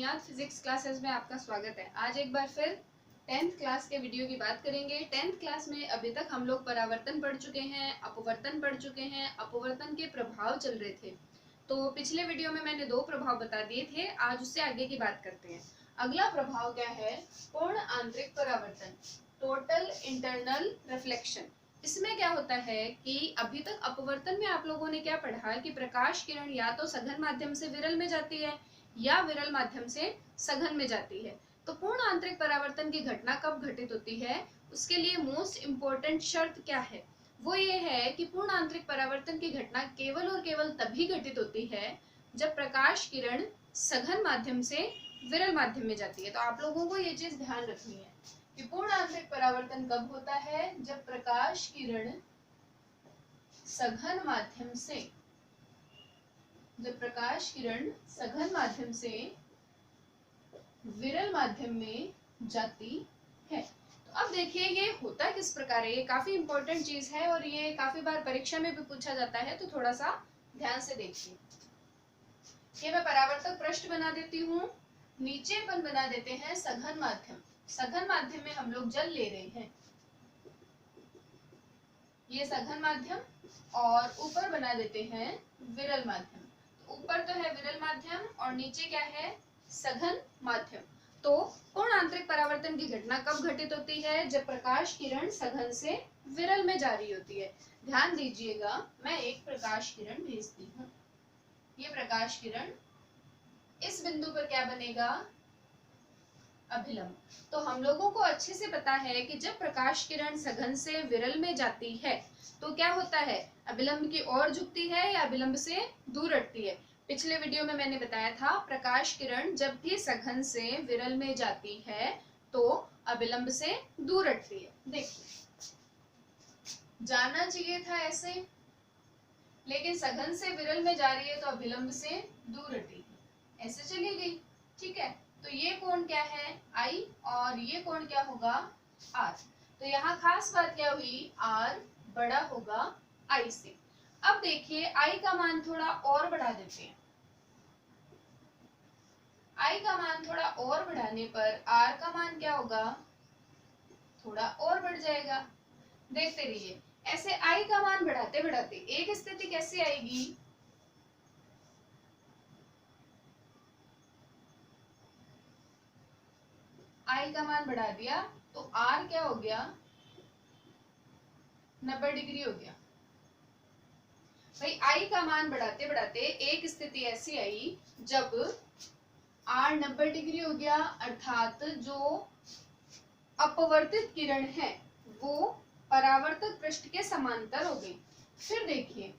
बुनियाद physics classes में आपका स्वागत है। आज एक बार फिर 10th क्लास के वीडियो की बात करेंगे। 10th क्लास में अभी तक हम लोग परावर्तन पढ़ चुके हैं, अपवर्तन पढ़ चुके हैं, अपवर्तन के प्रभाव चल रहे थे। तो पिछले वीडियो में मैंने 2 प्रभाव बता दिए थे, आज उससे आगे की बात करते हैं। अगला प्रभाव क्या है? पूर्ण आंतरिक परावर्तन, टोटल इंटरनल रिफ्लेक्शन। इसमें क्या होता है कि अभी तक अपवर्तन में आप लोगों ने क्या पढ़ा कि प्रकाश किरण या तो सघन माध्यम से विरल में जाती है या विरल माध्यम से सघन में जाती है। तो पूर्ण आंतरिक परावर्तन की घटना कब घटित होती है, उसके लिए मोस्ट इंपॉर्टेंट शर्त क्या है? वो ये है कि पूर्ण आंतरिक परावर्तन की घटना केवल और केवल तभी घटित होती है जब प्रकाश किरण सघन माध्यम से विरल माध्यम में जाती है। तो आप लोगों को ये चीज ध्यान रखनी है कि पूर्ण आंतरिक परावर्तन कब होता है? जब प्रकाश किरण सघन माध्यम से विरल माध्यम में जाती है। तो अब देखिए ये होता किस प्रकार है, ये काफी इंपॉर्टेंट चीज है और ये काफी बार परीक्षा में भी पूछा जाता है, तो थोड़ा सा ध्यान से देखिए। ये मैं परावर्तक पृष्ठ बना देती हूँ, नीचे अपन बना देते हैं सघन माध्यम। सघन माध्यम में हम लोग जल ले रहे हैं, ये सघन माध्यम, और ऊपर बना देते हैं विरल माध्यम। तो ऊपर तो है विरल माध्यम और नीचे क्या है? सघन माध्यम। तो पूर्ण आंतरिक परावर्तन की घटना कब घटित होती है? जब प्रकाश किरण सघन से विरल में जा रही होती है। ध्यान दीजिएगा, मैं एक प्रकाश किरण भेजती हूँ। ये प्रकाश किरण इस बिंदु पर क्या बनेगा? अभिलंब। तो हम लोगों को अच्छे से पता है कि जब प्रकाश किरण सघन से विरल में जाती है तो क्या होता है? अभिलंब की ओर झुकती है या अभिलंब से दूर हटती है? पिछले वीडियो में मैंने बताया था प्रकाश किरण जब भी सघन से विरल में जाती है तो अभिलंब से दूर हटती है। देखिए, जाना चाहिए था ऐसे, लेकिन सघन से विरल में जा रही है तो अभिलंब से दूर हटी, ऐसे चली गई। ठीक है, तो ये कोण क्या है? I, और ये कोण क्या होगा? R। तो यहाँ खास बात क्या हुई? R बड़ा होगा I से। अब देखिए I का मान थोड़ा और बढ़ा देते हैं। I का मान थोड़ा और बढ़ाने पर R का मान क्या होगा? थोड़ा और बढ़ जाएगा। देखते रहिए, ऐसे I का मान बढ़ाते बढ़ाते एक स्थिति कैसे आएगी? I का मान बढ़ा दिया तो R क्या हो गया? 90 डिग्री हो गया। भाई I का मान बढ़ाते बढ़ाते एक स्थिति ऐसी आई जब R 90 डिग्री हो गया, अर्थात जो अपवर्तित किरण है वो परावर्तक पृष्ठ के समांतर हो गई। फिर देखिए,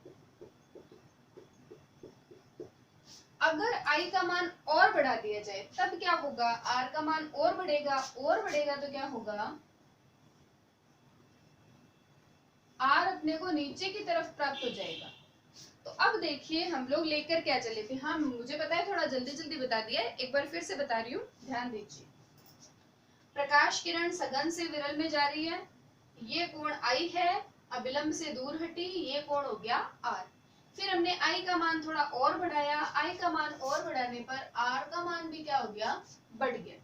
अगर I का मान और बढ़ा दिया जाए तब क्या होगा? R का मान और बढ़ेगा तो क्या होगा? R अपने को नीचे की तरफ प्राप्त हो जाएगा। तो अब देखिए हम लोग लेकर क्या चले थे? हाँ, मुझे पता है थोड़ा जल्दी जल्दी बता दिया, एक बार फिर से बता रही हूँ, ध्यान दीजिए। प्रकाश किरण सघन से विरल में जा रही है, ये कोण I है, अभिलंब से दूर हटी, ये कोण हो गया R। फिर हमने I का मान थोड़ा और बढ़ाया, I का मान और बढ़ाने पर R का मान भी क्या हो गया? बढ़ गया।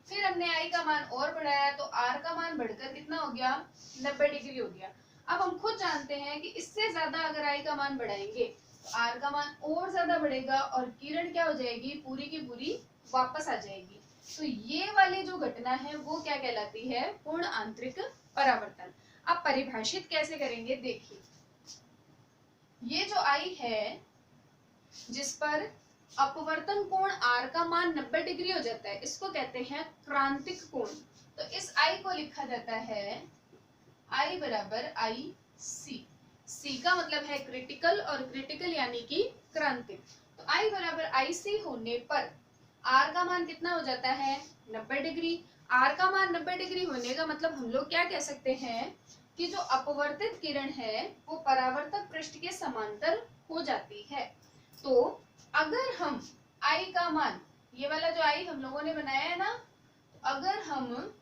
फिर हमने I का मान और बढ़ाया तो R का मान बढ़कर कितना हो गया? 90 डिग्री हो गया। अब हम खुद जानते हैं कि इससे ज्यादा अगर I का मान बढ़ाएंगे तो R का मान और ज्यादा बढ़ेगा और किरण क्या हो जाएगी? पूरी की पूरी वापस आ जाएगी। तो ये वाली जो घटना है वो क्या कहलाती है? पूर्ण आंतरिक परावर्तन। अब परिभाषित कैसे करेंगे? देखिए, ये जो I है जिस पर अपवर्तन कोण R का मान 90 डिग्री हो जाता है, इसको कहते हैं क्रांतिक कोण। तो इस I को लिखा जाता है I बराबर IC। C का मतलब है क्रिटिकल और क्रिटिकल यानी कि क्रांतिक। तो I बराबर IC होने पर R का मान कितना हो जाता है? 90 डिग्री। R का मान 90 डिग्री होने का मतलब हम लोग क्या कह सकते हैं कि जो अपवर्तित किरण है वो परावर्तक पृष्ठ के समांतर हो जाती है। तो अगर हम I का मान, ये वाला जो I हम लोगों ने बनाया है ना, तो अगर हम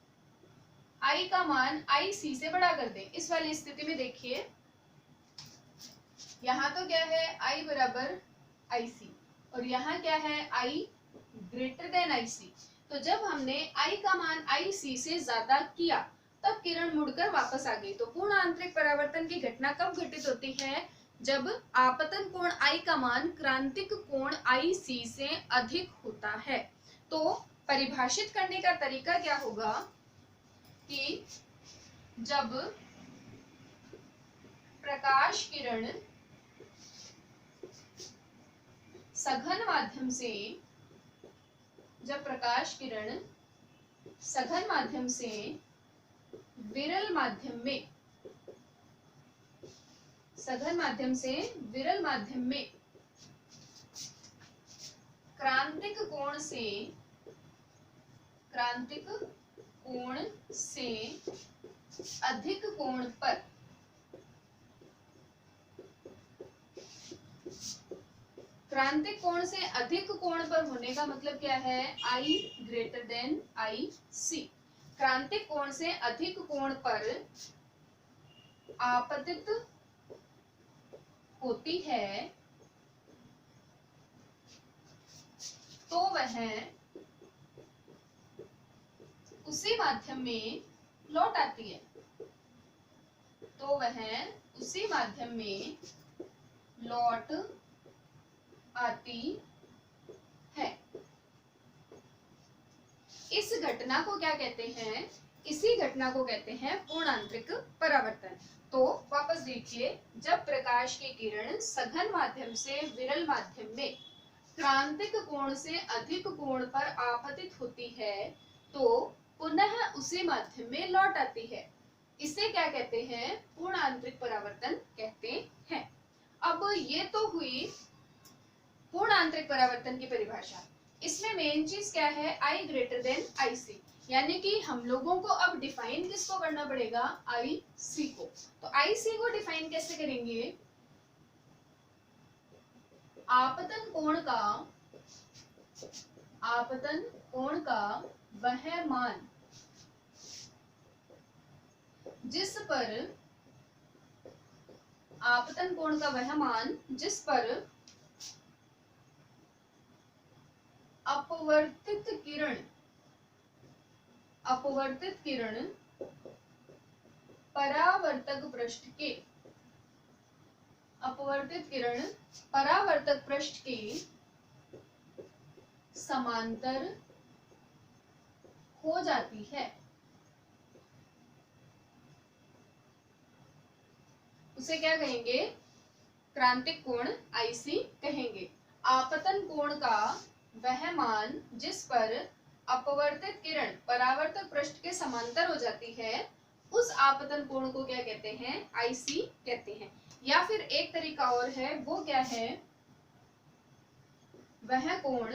I का मान IC से बड़ा कर दें, इस वाली स्थिति में देखिए, यहाँ तो क्या है? I बराबर IC और यहाँ क्या है? I ग्रेटर देन आई सी। तो जब हमने आई का मान आई सी से ज्यादा किया तब किरण मुड़कर वापस आ गई। तो पूर्ण आंतरिक परावर्तन की घटना कब घटित होती है? जब आपतन कोण आई का मान क्रांतिक कोण आई सी से अधिक होता है। तो परिभाषित करने का तरीका क्या होगा कि जब प्रकाश किरण सघन माध्यम से, जब प्रकाश किरण सघन माध्यम से विरल माध्यम में, सघन माध्यम से विरल माध्यम में क्रांतिक कोण से अधिक कोण पर, क्रांतिक कोण से अधिक कोण पर होने का मतलब क्या है? आई ग्रेटर देन आई सी। क्रांतिक कोण से अधिक कोण पर आपतित होती है तो वह उसी माध्यम में लौट आती है, तो वह उसी माध्यम में लौट आती है। इस घटना को क्या कहते हैं? इसी घटना को कहते हैं पूर्ण आंतरिक परावर्तन। तो वापस देखिए, जब प्रकाश की किरण सघन माध्यम से विरल माध्यम में क्रांतिक कोण से अधिक कोण पर आपतित होती है तो पुनः उसी माध्यम में लौट आती है। इसे क्या कहते हैं? पूर्ण आंतरिक परावर्तन कहते हैं। अब ये तो हुई पूर्ण आंतरिक परावर्तन की परिभाषा। इसमें मेन चीज क्या है? आई ग्रेटर देन आई सी। यानी कि हम लोगों को अब डिफाइन किसको करना पड़ेगा? आई सी को। तो आई सी को डिफाइन कैसे करेंगे? आपतन कोण का वह मान जिस पर, आपतन कोण का वह मान जिस पर अपवर्तित किरण परावर्तक पृष्ठ के समांतर हो जाती है, उसे क्या कहेंगे? क्रांतिक कोण आईसी कहेंगे। आपतन कोण का वह मान जिस पर अपवर्तित किरण परावर्तक पृष्ठ के समांतर हो जाती है, उस आपतन कोण को क्या कहते हैं? आईसी कहते हैं। या फिर एक तरीका और है, वो क्या है? वह कोण,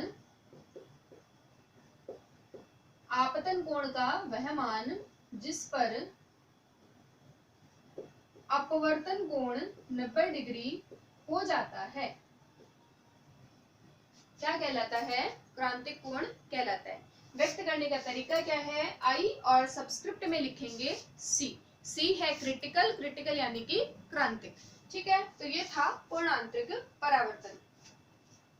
आपतन कोण का वह मान जिस पर अपवर्तन कोण 90 डिग्री हो जाता है, क्या कहलाता है? क्रांतिक कोण कहलाता है। व्यक्त करने का तरीका क्या है? आई और सबस्क्रिप्ट में लिखेंगे सी। सी है क्रिटिकल, क्रिटिकल यानी कि क्रांतिक। ठीक है, तो ये था पूर्ण आंतरिक परावर्तन।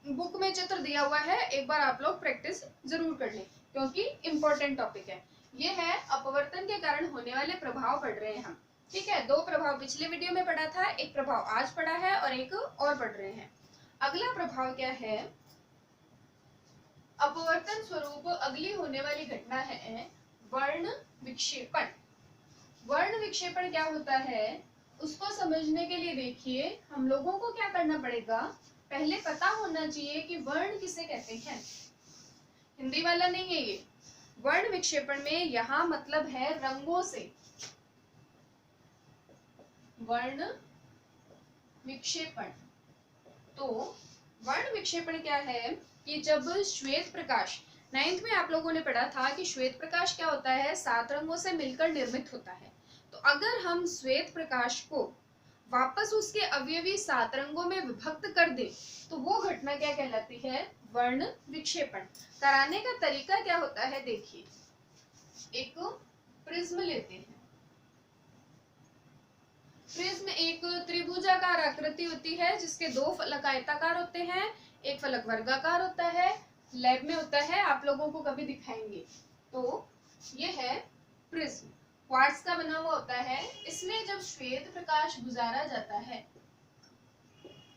बुक में चित्र दिया हुआ है, एक बार आप लोग प्रैक्टिस जरूर कर लें क्योंकि इंपॉर्टेंट टॉपिक है। ये है अपवर्तन के कारण होने वाले प्रभाव पढ़ रहे हैं हम। ठीक है, दो प्रभाव पिछले वीडियो में पढ़ा था, एक प्रभाव आज पढ़ा है और एक और पढ़ रहे हैं। अगला प्रभाव क्या है? अपवर्तन स्वरूप अगली होने वाली घटना है वर्ण विक्षेपण। वर्ण विक्षेपण क्या होता है उसको समझने के लिए देखिए हम लोगों को क्या करना पड़ेगा? पहले पता होना चाहिए कि वर्ण किसे कहते हैं। हिंदी वाला नहीं है ये। वर्ण विक्षेपण में यहाँ मतलब है रंगों से। वर्ण विक्षेपण, तो वर्ण विक्षेपण क्या है कि जब श्वेत प्रकाश, 9th में आप लोगों ने पढ़ा था कि श्वेत प्रकाश क्या होता है? 7 रंगों से मिलकर निर्मित होता है। तो अगर हम श्वेत प्रकाश को वापस उसके अवयवी 7 रंगों में विभक्त कर दे तो वो घटना क्या कहलाती है? वर्ण विक्षेपण। कराने का तरीका क्या होता है? देखिए, एक प्रिज्म लेते हैं। प्रिज्म एक त्रिभुजाकार आकृति होती है जिसके 2 फलक आयताकार होते हैं, एक फलक वर्गाकार होता है। लैब में होता है, आप लोगों को कभी दिखाएंगे। तो ये है प्रिज्म, क्वार्ट्ज का बना हुआ होता है। इसमें जब श्वेत प्रकाश गुजारा जाता है,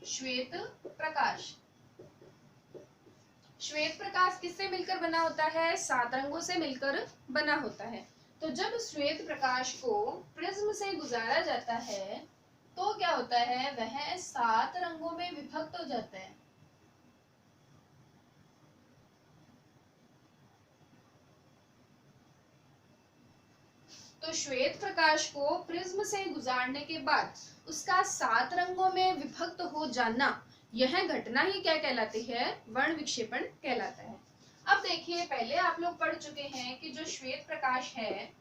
श्वेत प्रकाश, श्वेत प्रकाश किससे मिलकर बना होता है? 7 रंगों से मिलकर बना होता है। तो जब श्वेत प्रकाश को प्रिज्म से गुजारा जाता है तो क्या होता है? वह 7 रंगों में विभक्त हो जाता है। तो श्वेत प्रकाश को प्रिज्म से गुजारने के बाद उसका 7 रंगों में विभक्त हो जाना, यह घटना ही क्या कहलाती है? वर्ण विक्षेपण कहलाता है। अब देखिए, पहले आप लोग पढ़ चुके हैं कि जो श्वेत प्रकाश है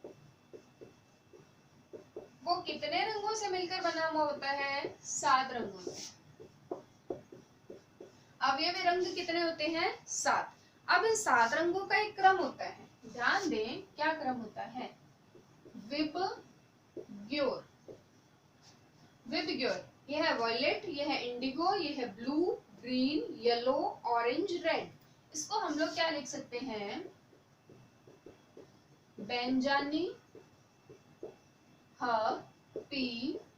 वो कितने रंगों से मिलकर बना हुआ होता है? 7 रंगों से। अवयवी रंग कितने होते हैं? 7। अब इन 7 रंगों का एक क्रम होता है, ध्यान दें क्या क्रम होता है? VIBGYOR, VIBGYOR. यह है वॉयलेट, यह है इंडिगो, यह है blue, green, yellow, orange, red. इसको हम लोग क्या लिख सकते हैं? बेंजानी हपीनाला।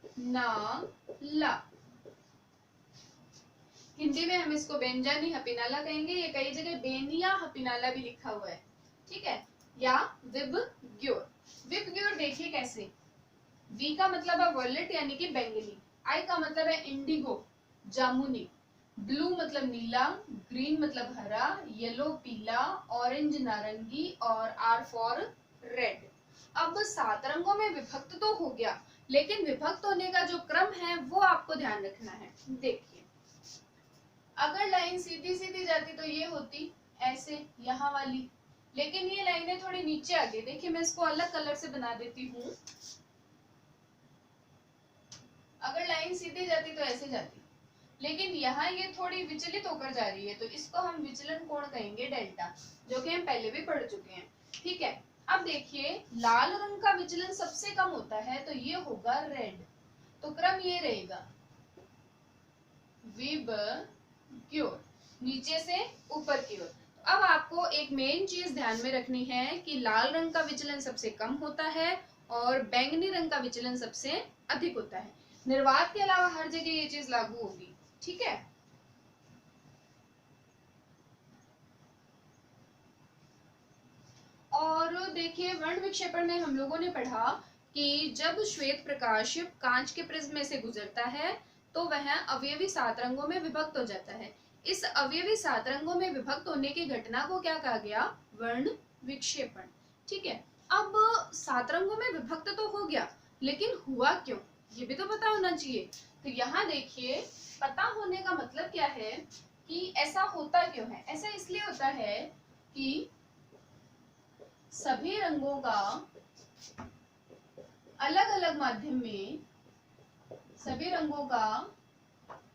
हिंदी में हम इसको बेंजानी हपीनाला कहेंगे। ये कई जगह बेनिया हपीनाला भी लिखा हुआ है, ठीक है? या विबग्योर। विबग्योर देखिए कैसे, वी का मतलब है वॉयलेट यानी कि बैंगनी, आई का मतलब है इंडिगो जामुनी, ब्लू मतलब नीला, ग्रीन मतलब हरा, येलो पीला, ऑरेंज नारंगी और आर फॉर रेड। अब 7 रंगों में विभक्त तो हो गया, लेकिन विभक्त होने का जो क्रम है वो आपको ध्यान रखना है। देखिए, अगर लाइन सीधी सीधी जाती तो ये होती ऐसे, यहाँ वाली, लेकिन ये लाइनें थोड़ी नीचे आ गई। देखिए, मैं इसको अलग कलर से बना देती हूँ। अगर लाइन सीधी जाती तो ऐसे जाती, लेकिन यहाँ ये थोड़ी विचलित होकर जा रही है, तो इसको हम विचलन कोण कहेंगे डेल्टा, जो कि हम पहले भी पढ़ चुके हैं, ठीक है? अब देखिए, लाल रंग का विचलन सबसे कम होता है, तो ये होगा रेड। तो क्रम ये रहेगा, विबग्योर, नीचे से ऊपर की ओर। अब आपको एक मेन चीज ध्यान में रखनी है कि लाल रंग का विचलन सबसे कम होता है और बैंगनी रंग का विचलन सबसे अधिक होता है। निर्वात के अलावा हर जगह ये चीज लागू होगी, ठीक है? और देखिए, वर्ण विक्षेपण में हम लोगों ने पढ़ा कि जब श्वेत प्रकाश कांच के प्रिज्म में से गुजरता है तो वह अवयवी 7 रंगों में विभक्त हो जाता है। इस अवयवी 7 रंगों में विभक्त होने की घटना को क्या कहा गया? वर्ण विक्षेपण, ठीक है? अब 7 रंगों में विभक्त तो हो गया, लेकिन हुआ क्यों, ये भी तो पता होना चाहिए। तो यहाँ देखिए, पता होने का मतलब क्या है कि ऐसा होता क्यों है? ऐसा इसलिए होता है कि सभी रंगों का अलग अलग माध्यम में, सभी रंगों का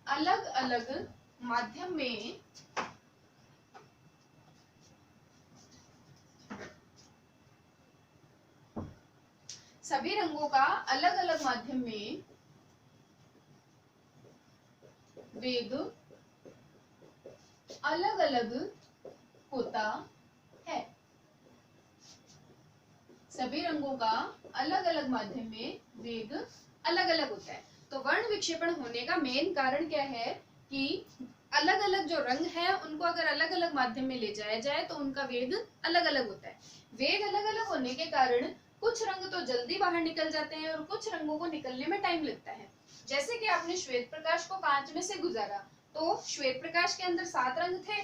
अलग अलग माध्यम में सभी रंगों का अलग अलग माध्यम में वेग अलग अलग होता है। सभी रंगों का अलग अलग माध्यम में वेग अलग अलग होता है। तो वर्ण विक्षेपण होने का मेन कारण क्या है कि अलग अलग जो रंग है उनको अगर अलग अलग माध्यम में ले जाया जाए तो उनका वेग अलग अलग होता है। वेग अलग अलग होने के कारण कुछ रंग तो जल्दी बाहर निकल जाते हैं और कुछ रंगों को निकलने में टाइम लगता है। जैसे कि आपने श्वेत प्रकाश को कांच में से गुजारा, तो श्वेत प्रकाश के अंदर 7 रंग थे,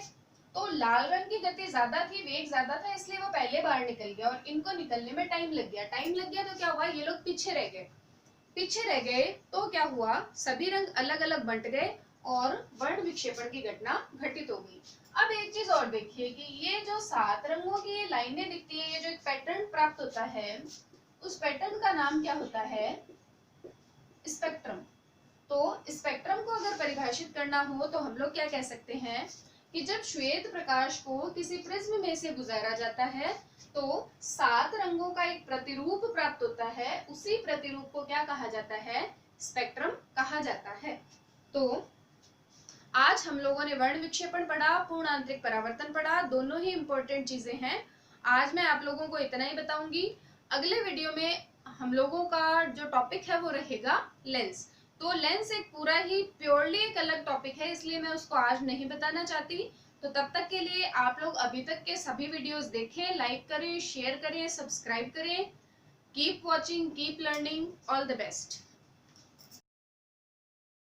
तो लाल रंग की गति ज्यादा थी, वेग ज्यादा था, इसलिए वो पहले बाहर निकल गया और इनको निकलने में टाइम लग गया। टाइम लग गया तो क्या हुआ? ये लोग पीछे रह गए। पीछे रह गए तो क्या हुआ? सभी रंग अलग अलग बंट गए और वर्ण विक्षेपण की घटना घटित हो गई। अब एक चीज और देखिए कि ये जो 7 रंगों की ये लाइनें दिखती है, ये जो एक पैटर्न प्राप्त होता है, उस पैटर्न का नाम क्या होता है? स्पेक्ट्रम। तो स्पेक्ट्रम को अगर परिभाषित करना हो तो हम लोग क्या कह सकते हैं कि जब श्वेत प्रकाश को किसी प्रिज्म में से गुजारा जाता है तो 7 रंगों का एक प्रतिरूप प्राप्त होता है। उसी प्रतिरूप को क्या कहा जाता है? स्पेक्ट्रम कहा जाता है। तो आज हम लोगों ने वर्ण विक्षेपण पढ़ा, पूर्ण आंतरिक परावर्तन पढ़ा, दोनों ही इम्पोर्टेंट चीजें हैं। आज मैं आप लोगों को इतना ही बताऊंगी। अगले वीडियो में हम लोगों का जो टॉपिक है वो रहेगा लेंस। तो लेंस एक पूरा ही प्योरली एक अलग टॉपिक है, इसलिए मैं उसको आज नहीं बताना चाहती। तो तब तक के लिए आप लोग अभी तक के सभी वीडियोस देखें, लाइक करें, शेयर करें, सब्सक्राइब करें। Keep watching, keep learning, all the best.